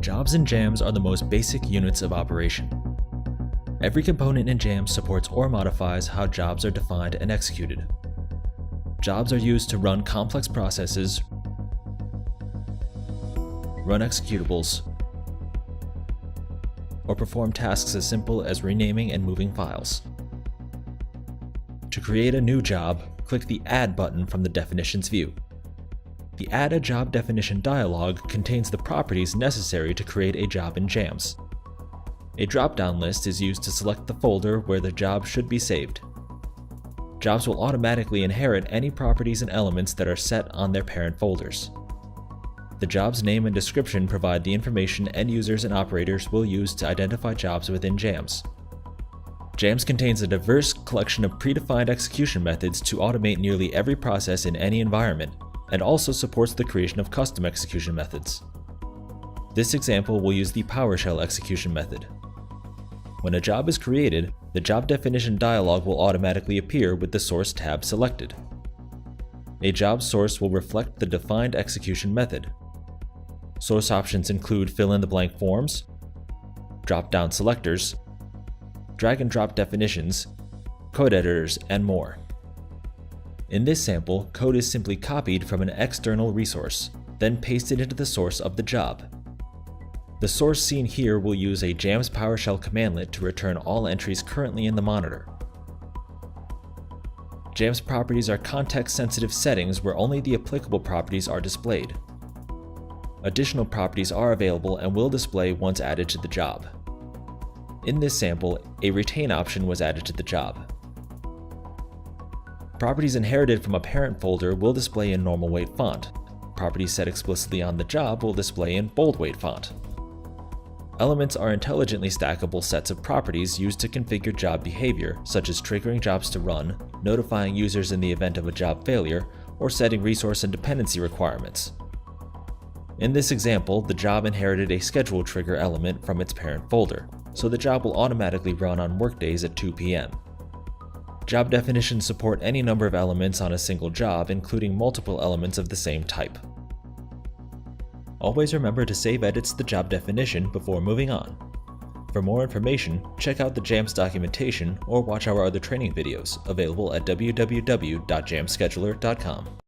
Jobs and jams are the most basic units of operation. Every component in jams supports or modifies how jobs are defined and executed. Jobs are used to run complex processes, run executables, or perform tasks as simple as renaming and moving files. To create a new job, click the Add button from the Definitions view. The Add a Job Definition dialog contains the properties necessary to create a job in jams. A drop-down list is used to select the folder where the job should be saved. Jobs will automatically inherit any properties and elements that are set on their parent folders. The job's name and description provide the information end users and operators will use to identify jobs within jams. Jams contains a diverse collection of predefined execution methods to automate nearly every process in any environment, and also supports the creation of custom execution methods. This example will use the PowerShell execution method. When a job is created, the job definition dialog will automatically appear with the Source tab selected. A job source will reflect the defined execution method. Source options include fill-in-the-blank forms, drop-down selectors, drag-and-drop definitions, code editors, and more. In this sample, code is simply copied from an external resource, then pasted into the source of the job. The source seen here will use a jams PowerShell commandlet to return all entries currently in the monitor. Jams properties are context-sensitive settings where only the applicable properties are displayed. Additional properties are available and will display once added to the job. In this sample, a retain option was added to the job. Properties inherited from a parent folder will display in normal weight font. Properties set explicitly on the job will display in bold weight font. Elements are intelligently stackable sets of properties used to configure job behavior, such as triggering jobs to run, notifying users in the event of a job failure, or setting resource and dependency requirements. In this example, the job inherited a schedule trigger element from its parent folder, so the job will automatically run on workdays at 2 p.m. Job definitions support any number of elements on a single job, including multiple elements of the same type. Always remember to save edits to the job definition before moving on. For more information, check out the jams documentation or watch our other training videos available at www.jamscheduler.com.